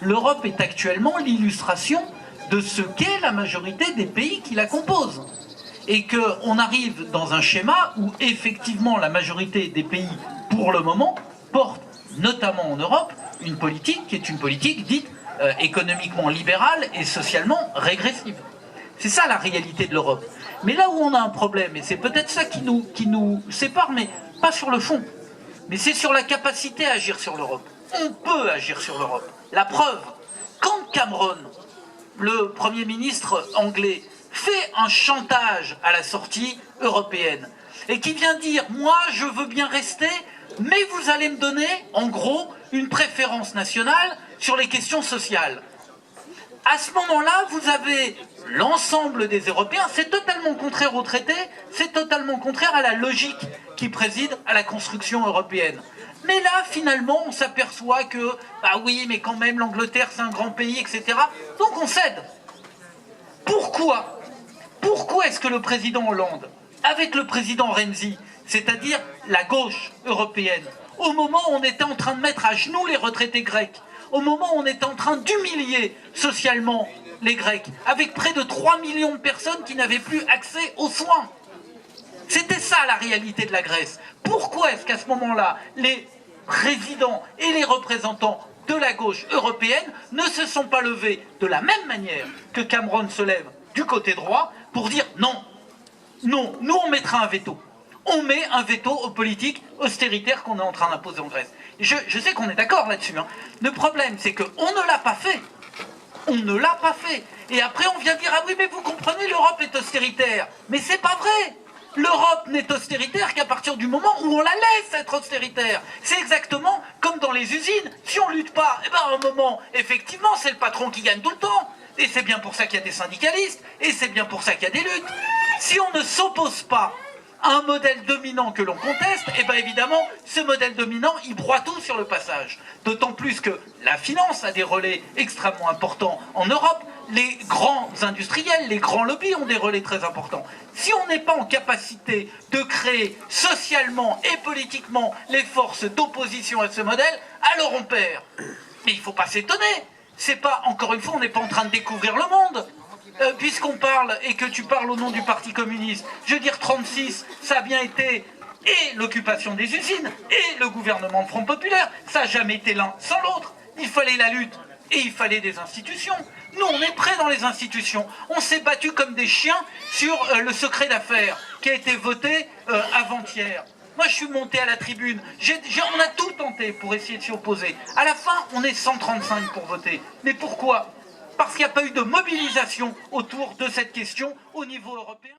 L'Europe est actuellement l'illustration de ce qu'est la majorité des pays qui la composent. Et qu'on arrive dans un schéma où effectivement la majorité des pays, pour le moment, portent, notamment en Europe, une politique qui est une politique dite économiquement libérale et socialement régressive. C'est ça la réalité de l'Europe. Mais là où on a un problème, et c'est peut-être ça qui nous sépare, mais pas sur le fond, mais c'est sur la capacité à agir sur l'Europe. On peut agir sur l'Europe. La preuve, quand Cameron, le Premier ministre anglais, fait un chantage à la sortie européenne, et qui vient dire « moi je veux bien rester, mais vous allez me donner, en gros, une préférence nationale sur les questions sociales ». À ce moment-là, vous avez l'ensemble des Européens, c'est totalement contraire au traité, c'est totalement contraire à la logique qui préside à la construction européenne. Mais là, finalement, on s'aperçoit que, bah oui, mais quand même, l'Angleterre, c'est un grand pays, etc. Donc on cède. Pourquoi est-ce que le président Hollande, avec le président Renzi, c'est-à-dire la gauche européenne, au moment où on était en train de mettre à genoux les retraités grecs, au moment où on était en train d'humilier socialement les Grecs, avec près de 3 millions de personnes qui n'avaient plus accès aux soins. C'était ça la réalité de la Grèce. Pourquoi est-ce qu'à ce moment-là, les présidents et les représentants de la gauche européenne ne se sont pas levés de la même manière que Cameron se lève du côté droit pour dire non, non, nous on mettra un veto. On met un veto aux politiques austéritaires qu'on est en train d'imposer en Grèce. Je sais qu'on est d'accord là-dessus. Hein. Le problème, c'est qu'on ne l'a pas fait. On ne l'a pas fait. Et après, on vient dire « Ah oui, mais vous comprenez, l'Europe est austéritaire. » Mais c'est pas vrai. L'Europe n'est austéritaire qu'à partir du moment où on la laisse être austéritaire. C'est exactement comme dans les usines. Si on lutte pas, eh ben à un moment, effectivement, c'est le patron qui gagne tout le temps. Et c'est bien pour ça qu'il y a des syndicalistes. Et c'est bien pour ça qu'il y a des luttes. Si on ne s'oppose pas à un modèle dominant que l'on conteste, et bien évidemment, ce modèle dominant, il broie tout sur le passage. D'autant plus que la finance a des relais extrêmement importants en Europe, les grands industriels, les grands lobbies ont des relais très importants. Si on n'est pas en capacité de créer socialement et politiquement les forces d'opposition à ce modèle, alors on perd. Mais il ne faut pas s'étonner. C'est pas, encore une fois, on n'est pas en train de découvrir le monde. Puisqu'on parle, et que tu parles au nom du Parti communiste, je veux dire 36, ça a bien été et l'occupation des usines, et le gouvernement de Front Populaire, ça n'a jamais été l'un sans l'autre. Il fallait la lutte, et il fallait des institutions. Nous, on est prêts dans les institutions. On s'est battu comme des chiens sur le secret d'affaires, qui a été voté avant-hier. Moi, je suis monté à la tribune, on a tout tenté pour essayer de s'y opposer. À la fin, on est 135 pour voter. Mais pourquoi ? Parce qu'il n'y a pas eu de mobilisation autour de cette question au niveau européen.